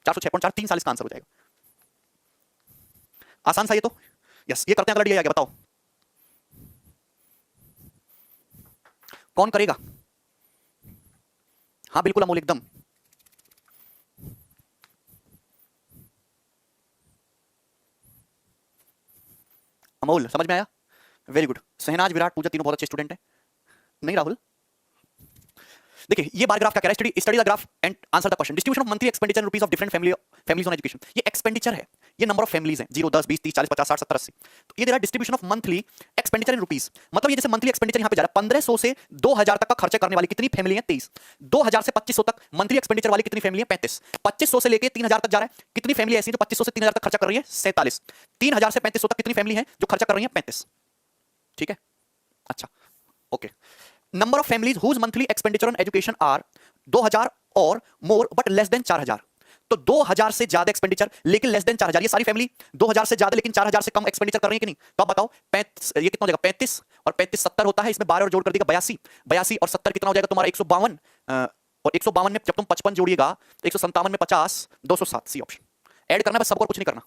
Speaker 1: 406.4 3 साल इसका आंसर हो जाएगा। आसान सा ये तो, यस ये करते हैं। अगला डी आ गया, बताओ कौन करेगा? हाँ बिल्कुल अमोल, एकदम। अमोल समझ में आया, वेरी गुड। सहनाज, विराट, पूजा तीनों बहुत अच्छे स्टूडेंट हैं। नहीं राहुल, देखिए ये बार ग्राफ क्या कह रहा है, study the graph and answer the question. Distribution of monthly expenditure rupees of different families on education. ये एक्सपेंडिचर है, ये नंबर ऑफ फैमिलीज हैं, 0 10 20 30 40 50 60 70 80। तो ये दे रहा है distribution of monthly expenditure in rupees, मतलब ये जैसे मंथली एक्सपेंडिचर यहां पे जा रहा है 1500 से 2000 तक का खर्चा करने वाली कितनी फैमिली है? 23। 2000 से 2500 तक मंथली एक्सपेंडिचर वाली कितनी फैमिली है? 35। 2500 से लेके 3000 तक जा रहा है, कितनी फैमिली ऐसी है जो 2500 से 3000 तक खर्चा कर रही है? 47। 3000 से 3500 तक कितनी फैमिली है जो खर्चा कर रही है? 35। ठीक है, अच्छा okay. Number of families whose monthly expenditure on education are 2000 or more but less then 4000। तो 2000 से ज्यादा एक्सपेंडिचर लेकिन लेस देन 4000, ये सारी फैमिली 2000 से ज्यादा लेकिन 4000 से कम एक्सपेंडिचर कर रही है कि नहीं? तो आप बताओ 35, ये कितना हो जाएगा? 35 और 35 70 होता है, इसमें 12 और जोड़ कर देगा 82, 82 और 70 कितना हो जाएगा तुम्हारा? 152। और 152 में जब तुम 55 जोड़िएगा तो 157 में 50, 207, सी ऑप्शन। ऐड करना बस, सबको कुछ नहीं करना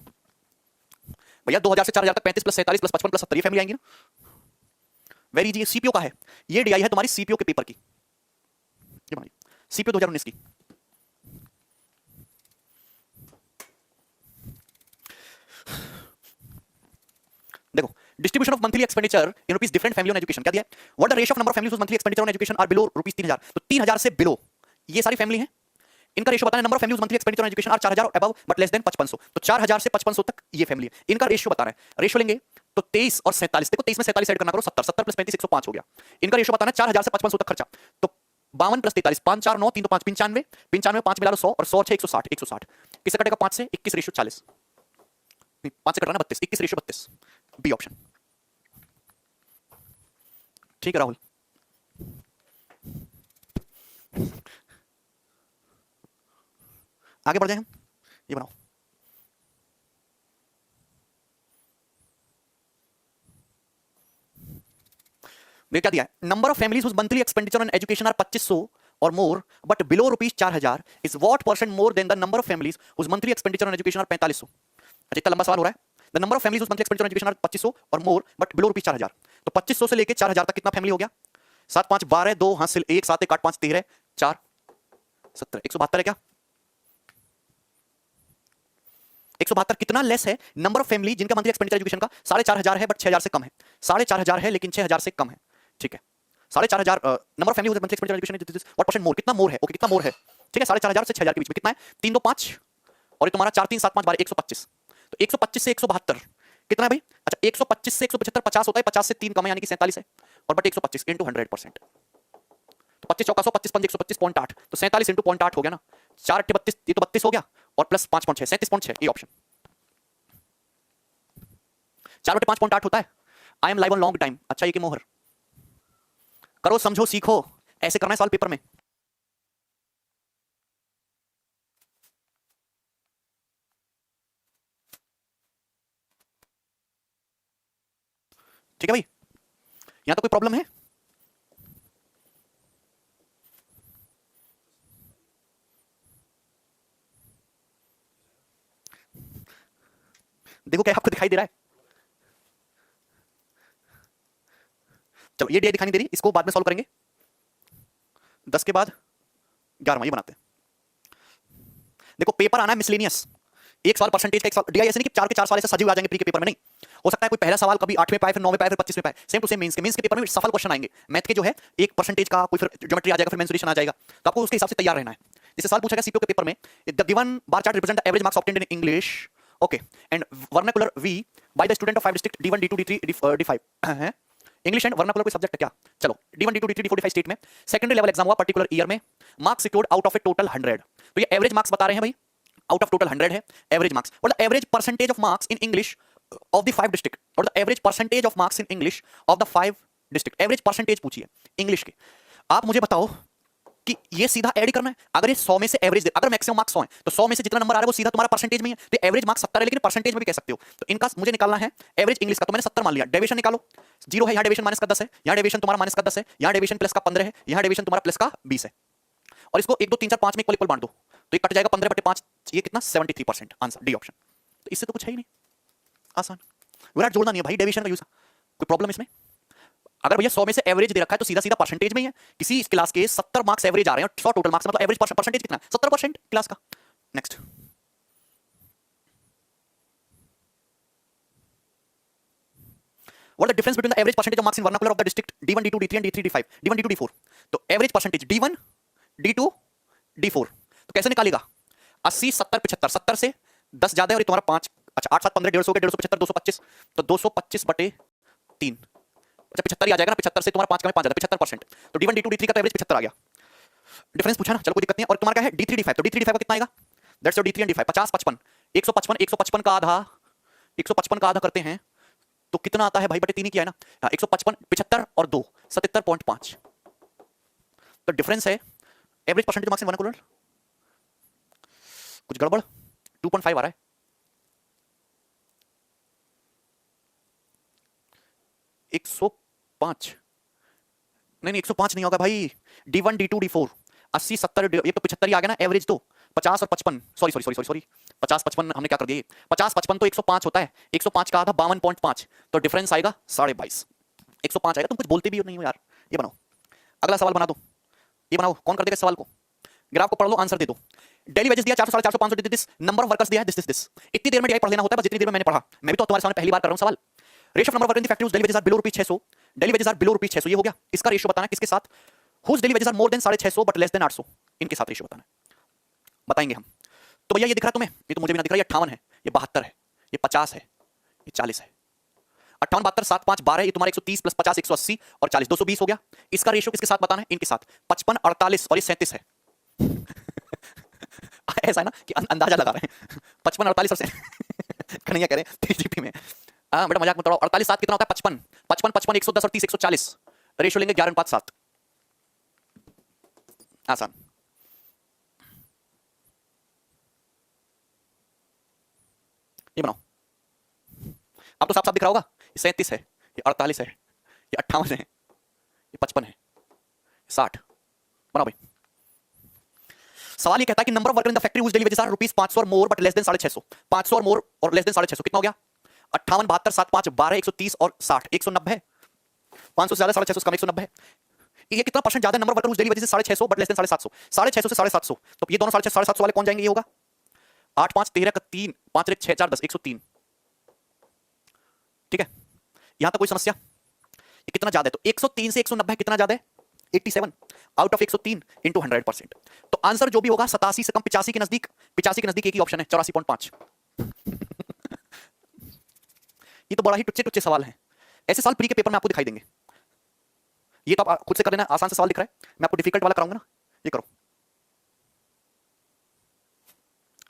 Speaker 1: भैया। 2000 से 4000 तक 35 प्लस 47 प्लस 55 प्लस 70 ये फैमिली आएंगी ना। वेरी जी, सीपीओ का है ये, डीआई है तुम्हारी सीपीओ के पेपर की, ये बनाइए सीपीओ 2019 की। देखो distribution of monthly expenditure in rupees different family on education क्या दिया है? What the ratio of number of families whose monthly expenditure on education are below rupees 3000। तो 3000 से बिलो ये सारी फैमिली है, इनका रेशियो बताना है। Number of families monthly expenditure on education are 4000 above but less than 5500। तो 4000 से 5500 तक ये फैमिली है, इनका रेशियो बताना है। रेशियो लेंगे तो 23 और 47, देखो 23 में 47 ऐड करना करो, 70 70 प्लस 35 105 हो गया। इनका रेशियो बताना है 4000 से 5500 तक खर्चा, तो 52 प्लस 43 5 4 9 3 तो 5 95, 95 5 मिला लो 100 और 100 6 160, 160 किससे कटेगा? 5 से 21 रेशियो 40, 5 से कट रहा है 32, 21 रेशियो 32, बी ऑप्शन। ठीक है राहुल, आगे बढ़ जाए हम, ये बनाओ। देखिए क्या दिया है? Number of families whose monthly expenditure on education are 2500 or more but below rupees 4000 is what percent more than the number of families whose monthly expenditure on education are 4500। अच्छा इतना लंबा सवाल हो रहा है। The number of families whose monthly expenditure on education are 2500 or more but below rupees 4000। तो 2500 से लेके 4000 तक कितना फैमिली हो गया? 7 5 12 2 हासिल 1 7 1 8 5 13 4 17 172 है क्या? 172 कितना लेस है? नंबर ऑफ फैमिली जिनका मंथली एक्सपेंडिचर एजुकेशन का 4500 है बट 6000 से कम है, 4500 है लेकिन 6000 से कम है। ठीक है, 4500 number of family monthly expenditure education what percent मोर, कितना मोर है? ओके कितना मोर है? ठीक है, 4500 से 6000 के बीच में कितना है? 3 2 5 और ये तुम्हारा 4 3 7 5 12 125। तो 125 से 172 कितना है भाई? अच्छा 125 से 175 50 होता है, 50 से 3 कम है यानी कि 47 है, और बट 125 इंटू 100%। तो 25 चौका 100 25 5 125.8, तो 47 इंटू 0.8 हो गया ना। 4 8 32, ये तो 32 हो गया और प्लस 5.6 37.6, ये ऑप्शन। 4 बटे 5.8 होता है। I am live on long time. अच्छा ये कि मोहर करो समझो सीखो, ऐसे करना है सवाल पेपर में। ठीक है भाई, यहां तो कोई प्रॉब्लम है? देखो क्या आपको दिखाई दे रहा है? चलो ये डी दिखाई नहीं दे रही, इसको बाद में सॉल्व करेंगे। 10 के बाद 11वां ये बनाते हैं। देखो पेपर आना है मिसलेनियस, एक सवाल परसेंटेज का, एक सवाल डीआई, ऐसे नहीं कि 4 के 4 सवाल ऐसे सजीव आ जाएंगे प्री के पेपर में, नहीं हो सकता है कोई पहला सवाल कभी 8 में पाए, फिर 9 में पाए, फिर 25 में पाए। सेम टू सेम मेंस के पेपर में सफल क्वेश्चन आएंगे मैथ के, जो है 1% का, कोई फिर ज्योमेट्री आ जाएगा, फिर मेंसुरेशन आ जाएगा, तो आपको उसके हिसाब से तैयार रहना है। जैसे सवाल पूछा गया सीपीओ के पेपर में, the given bar chart represent the average marks obtained in English, okay, and vernacular we by the student of 5 district D1 D2 D3 D5 है। इंग्लिश एंड वर्नाकुलर कोई सब्जेक्ट है क्या? चलो D1 D2 D3 D4 D5 state में सेकेंडरी लेवल एग्जाम हुआ पर्टिकुलर ईयर में, marks secured out of A total 100। तो ये एवरेज मार्क्स बता रहे हैं भाई, आउट ऑफ टोटल 100 है एवरेज मार्क्स, और the average percentage of marks in English of the 5 district, और the average percentage of marks in English of the 5 district. Average percentage पूछिए इंग्लिश के। आप मुझे बताओ कि ये सीधा ऐड करना है, अगर ये 100 में से एवरेज, अगर मैक्सिमम मार्क्स 100 है तो 100 में से जितना नंबर आ रहा है वो सीधा तुम्हारा परसेंटेज में है, तो एवरेज मार्क्स 70 है लेकिन परसेंटेज में भी कह सकते हो। तो इनका मुझे निकालना है एवरेज इंग्लिश का, तो मैंने 70 मान लिया। डेविएशन निकालो, 0 है यहाँ, डेविएशन माइनस का 10 है, यहाँ डेविएशन तुम्हारा माइनस का 10 है, यहाँ डेविएशन प्लस का 15 है, यहाँ डेविएशन तुम्हारा प्लस का 20 है, और इसको 1 2 3 4 5 में इक्वल इक्वल बांट दो तो ये कट जाएगा 15/5, ये कितना 73%। Answer D option. तो इससे तो कुछ है ही नहीं, आसान। विराट जोड़ना नहीं है भाई डेविएशन का यूज, कोई प्रॉब्लम इसमें? अगर भैया 100 में से एवरेज दे रखा है तो सीधा सीधा परसेंटेज में ही है। किसी क्लास के 70 मार्क्स एवरेज आ रहे हैं, 100 टोटल मार्क्स, मतलब एवरेज परसेंटेज कितना? 70% क्लास का। Next, what the difference between the average percentage of marks in vernacular of the district D1 D2 D3 and D3 D5, D1 D2 D4। तो average percentage D1 D2 D4 तो कैसे निकालेगा? 80 70 75, 70 से 10 ज्यादा है और ये तुम्हारा 5, अच्छा 8 7 15 150 के 150 225, तो 225/3, अच्छा 75 ही आ जाएगा ना, 75 से तुम्हारा 5 का 5 ज्यादा, 75%। तो D1 D2 D3 का एवरेज 75 आ गया। डिफरेंस पूछा ना, चलो कोई दिक्कत नहीं है। और तुम्हारा क्या है D3 D5, तो D3 D5 का कितना आएगा? That's your D3 and D5, 50 55, 155 155 का आधा, 155 का आधा करते हैं तो कितना आता है भाई? बटे 3 ही किया है ना, 155 75 और 2 77.5। तो डिफरेंस है average percentage marks in vernacular, कुछ गड़बड़, 2.5 आ रहा है। एक सौ पांच नहीं 105 नहीं होगा भाई। D1 D2 D4 80 70, ये तो 75 ही आ गया ना एवरेज। तो 50 और 55, सॉरी 50 55 हमने क्या कर दिया, 50 55 तो 105 होता है, 105 का आधा 52.5, तो डिफरेंस आएगा 22.5, 105 आएगा। तुम कुछ बोलते भी नहीं हो यार। ये बनाओ, अगला सवाल बना दो, ये बनाओ, कौन कर देगा इस सवाल को? ग्राफ को पढ़ लो, आंसर दे दो। डेली वेजेस दिया 400 450 500, दिस नंबर ऑफ वर्कर्स दिया है दिस। इतनी देर में डीआई पढ़ लेना होता है बस, जितनी देर में मैंने पढ़ा। मैं भी तो तुम्हारे सामने पहली बार कर रहा हूं सवाल। Ratio of number worker in the factory daily wages are below ₹600, daily wages are below ₹600, ये हो गया। इसका रेशियो बताना किसके साथ? Whose daily wages are more than 650 but less than 800, इनके साथ रेशियो बताना है, बताएंगे हम। तो भैया ये दिख रहा तुम्हें? ये तो मुझे भी ना दिख रहा। ये 58 है, ये 72 है, ये 50 है, ये 40 है। 58 72 7 5 12, ये तुम्हारा 130 प्लस 50 180 और 40 220 हो गया। इसका रेशियो किसके साथ बताना है? इनके साथ। 55 48 और ये 37 है। ऐसा है ना कि अंदाजा लगा रहे हैं। 55 48 और कन्हैया कह रहे हैं 3GP में। हाँ बेटा मजाक मत उड़ाओ। 48 7 कितना होता है? 55 55 55 110 और 30 140, रेशियो लेंगे 11:7। आसान। ये बनाओ, अब तो साफ साफ दिख रहा होगा। ये 37 है, ये 48 है, ये 58 है, ये 55 है, 60। बनाओ भाई। सवाल ये कहता है कि number of worker in the factory whose daily wages are ₹500 or more but less then 650, 500 or मोर और लेस देन 650, कितना हो गया? 58 72 7 5 12 130 और 60, 190 है। 500 से ज्यादा 650 कम 190 है। ये कितना परसेंट ज्यादा? Number worker whose daily wages 650 but less than 750, 650 से 750, तो ये दोनों 750 वाले कौन जाएंगे? ये होगा 8 5 13 का 3 5 1 6 4 10 103। ठीक है, यहां तक कोई समस्या? ये कितना ज्यादा है? तो 103 से 190 कितना ज्यादा है? 87 आउट ऑफ 103 इंटू 100%। तो आंसर जो भी होगा 87 से कम 85 के नजदीक, 85 के नजदीक एक ही ऑप्शन है 84.5। ये तो बड़ा ही टुच्चे टुच्चे सवाल हैं। ऐसे सवाल प्री के पेपर में आपको दिखाई देंगे। ये तो आप खुद से कर लेना, आसान से सवाल दिख रहा है। मैं आपको डिफिकल्ट वाला कराऊंगा ना, ये करो।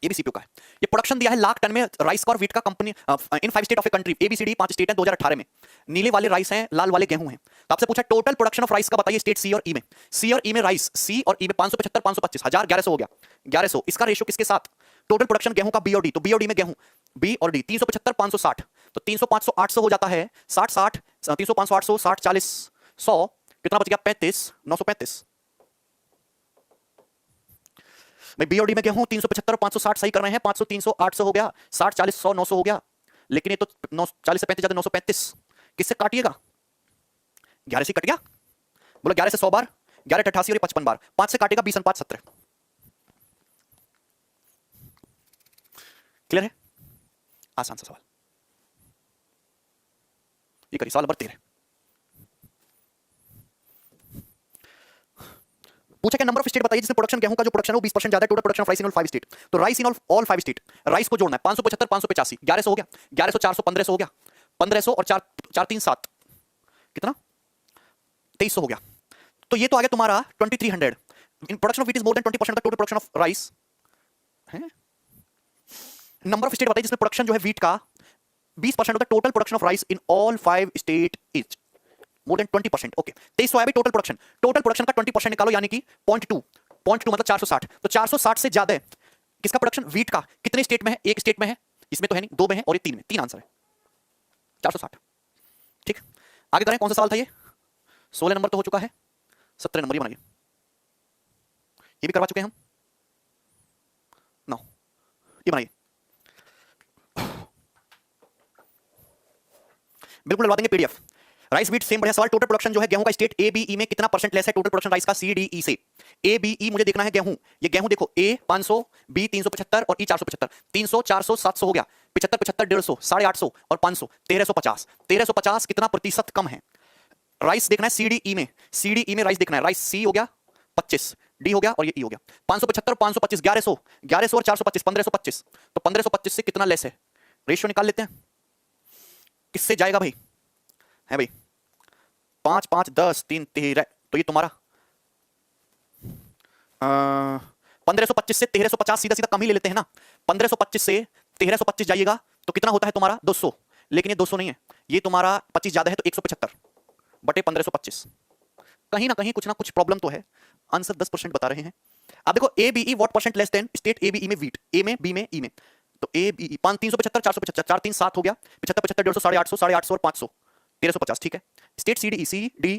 Speaker 1: ये भी सीपीयू का है। ये प्रोडक्शन दिया है लाख टन में राइस का और व्हीट का company in 5 state of a country, ABCD 5 state हैं 2018 में। नीले वाले राइस हैं, लाल वाले गेहूं हैं। तो आपसे पूछा टोटल प्रोडक्शन ऑफ राइस का बताइए स्टेट सी और ई में। सी और ई में राइस, सी और ई में 575 525 1000 1100 हो गया 1100। इसका रेशियो किसके साथ? टोटल प्रोडक्शन गेहूं का बी और डी, तो बी और डी में गेहूं बी और डी 375 560, तो 300 500 800 हो जाता है। 60 60 300 500 800 60 40 100, कितना बच गया? 35 935। भाई बी और डी में गेहूं 375 560 सही कर रहे हैं। 500 300 800 हो गया, 60 40 100 900 हो गया। लेकिन ये तो 40 से 35 ज्यादा 935, किससे काटिएगा? 11 से कट गया। बोलो 11 से 100 बार, 11 88 और 55 बार, 5 से काटेगा 20 5 17। क्लियर है? आसान सा सवाल। ये करिए सवाल नंबर 13। पूछा क्या नंबर ऑफ स्टेट बताइए जिसमें प्रोडक्शन गेहूं का जो प्रोडक्शन है वो 20% ज्यादा है total production of rice in all 5 state. तो rice in all 5 state, rice को जोड़ना है 575 585 1100 हो गया, 1100 400 1500 हो गया, 1500 और 4 4 3 7 कितना 2300 हो गया। तो ये तो आ गया तुम्हारा 2300 in production of wheat is more than 20% of the total production of rice है। नंबर ऑफ स्टेट बताइए जिसमें प्रोडक्शन जो है व्हीट का 20% of the total production of rice in all 5 state is more than 20%। Okay 2300 आया भाई टोटल प्रोडक्शन, टोटल प्रोडक्शन का 20% निकालो यानी कि 0.2 मतलब 460। तो 460 से ज्यादा है किसका प्रोडक्शन व्हीट का, कितने स्टेट में है, एक स्टेट में है, इसमें तो है नहीं, दो में है और ये तीन में, तीन आंसर है 460। ठीक आगे करें, कौन सा सवाल था ये, 16 नंबर तो हो चुका है, 17 नंबर ये बनाइए, ये भी करवा चुके हैं हम, 9 ये बनाइए, बिल्कुल डलवा देंगे पीडीएफ। राइस व्हीट सेम बढ़िया सवाल, टोटल प्रोडक्शन जो है गेहूं का स्टेट ए बी ई में कितना परसेंट लेस है टोटल प्रोडक्शन राइस का सी डी ई से। ए बी ई मुझे देखना है गेहूं, ये गेहूं देखो ए 500 बी 375 और ई 475, 300 400 700 हो गया, 75 75 150 850 और 500 1350, 1350 कितना प्रतिशत कम है। राइस देखना है सी डी ई में, सी डी ई में राइस देखना है, राइस सी हो गया 25, डी हो गया और ये ई हो गया, 575 और 525 1100, 1100 और 425 1525, तो 1525 से कितना लेस है, रेशियो निकाल लेते हैं, किससे जाएगा भाई, है भाई 5 5 10 3 13, तो ये तुम्हारा 1525 से 1350 सीधा सीधा कम ही ले लेते हैं ना, 1525 से 1325 जाइएगा तो कितना होता है तुम्हारा 200, लेकिन ये 200 नहीं है, ये तुम्हारा 25 ज्यादा है तो 175 बटे 1525, कहीं ना कहीं कुछ ना कुछ प्रॉब्लम तो है, आंसर 10% बता रहे हैं। अब देखो A B E what percent less than state A B E में व्हीट, ए में बी में ई में, तो ए बी ई 375 475 4 3 7 हो गया, 75 75 150 850 850 और 500 1350, ठीक है। स्टेट सी डी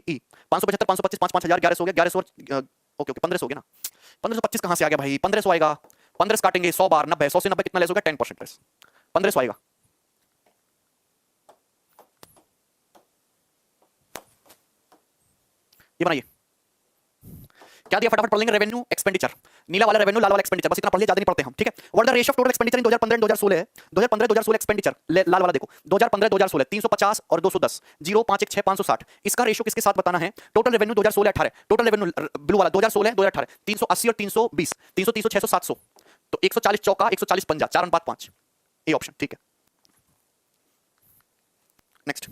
Speaker 1: ई 575 525 5 5000 1100 हो गया, 1100 ओके ओके 1500 हो गया ना, 1525 कहां से आ गया भाई, 1500 आएगा, 15 काटेंगे 100 बार 90, 100 से 90 कितना लेस होगा 10% लेस, 1500 आएगा। ये बनाइए, क्या दिया फटाफट पढ़ लेंगे, रेवेन्यू एक्सपेंडिचर, नीला वाला रेवेन्यू लाल वाला एक्सपेंडिचर, बस इतना पढ़ लिया, ज्यादा नहीं पढ़ते हम, ठीक है। What the ratio of total expenditure in 2015 2016 है, 2015 2016 एक्सपेंडिचर लाल वाला देखो, 2015 2016 350 और 210 0 5 1 6 560, इसका रेशियो किसके साथ बताना है, total revenue 2016 18, total revenue blue वाला 2016 2018 380 और 320 300 300 600 700, तो 140 चौका 140 पंजा 4 अनुपात 5, ये ऑप्शन, ठीक है। नेक्स्ट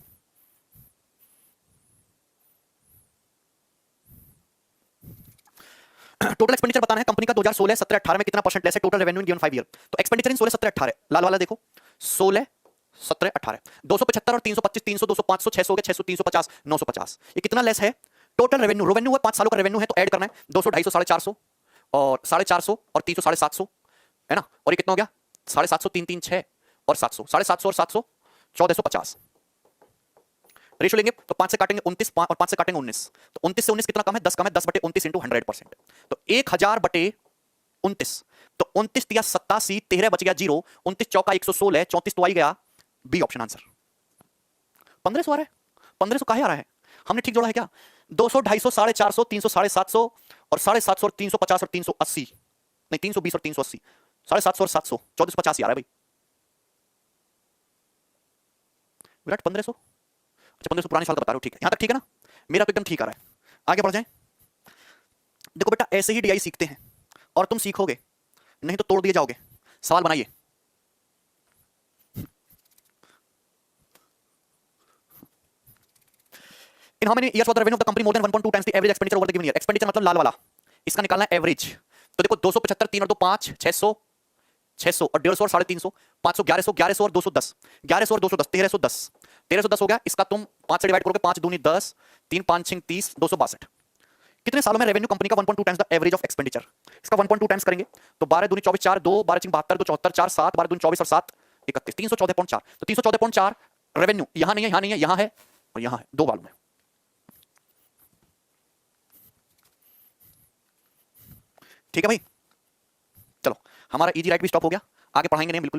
Speaker 1: टोटल एक्सपेंडिचर बताना है कंपनी का 2016 17 18 में कितना परसेंट लेस है total revenue in given 5 year, तो एक्सपेंडिचर इन 16 17 18 लाल वाला देखो 16 17 18 275 और 325 300 200 500 600 हो गया 600 350 950, ये कितना लेस है टोटल रेवेन्यू, रेवेन्यू है 5 सालों का रेवेन्यू है तो ऐड करना है 200 250 450 और 450 और 300 750 है ना, और ये कितना हो गया 750 3 3 6 और 700 750 और 700 1450, रेशियो लेंगे तो 5 से काटेंगे 29 और 5 से काटेंगे 19, तो 29 से 19 कितना कम है 10 कम है, 10 बटे 29 इंटू 100%, तो 1000 बटे 29, तो 29 दिया 87, 13 बच गया 0, 29 चौका 116, 34 तो आ ही गया, बी ऑप्शन आंसर। 1500 आ रहा है, 1500 काहे आ रहा है, हमने ठीक जोड़ा है क्या, 200 250 450 300 750 और 750 और 350 और 380 नहीं 320 और 380 750 और 700 1450 आ रहा है भाई विराट 1500, अच्छा 1500 पुराने साल का बता रहे हो, ठीक है, यहां तक ठीक है ना, मेरा तो एकदम ठीक आ रहा है, आगे बढ़ जाएं। देखो बेटा ऐसे ही डीआई सीखते हैं और तुम सीखोगे नहीं तो तोड़ दिए जाओगे, सवाल बनाइए। In how many years was the revenue of the company more than 1.2 times the average expenditure over the given year, expenditure मतलब लाल वाला, इसका निकालना है एवरेज, तो देखो 275 3 और 2 5 600 600 और 150 और 350 500 1100 1100 और 210 1100 और 210 1310 1310 हो गया, इसका तुम 5 से डिवाइड करोगे 5 दूनी 10 3 5 6 30 262, कितने सालों में रेवेन्यू कंपनी का 1.2 times the average of expenditure, इसका 1.2 टाइम्स करेंगे तो 12 दूनी 24 4 2 12 6 72 2 74 4 7 12 दूनी 24 और 7 31 314.4, तो 314.4 रेवेन्यू यहां नहीं है यहां नहीं है यहां है और यहां है, दो मालूम है, ठीक है भाई। चलो हमारा इजी राइट भी स्टॉप हो गया, आगे पढ़ाएंगे नहीं बिल्कुल।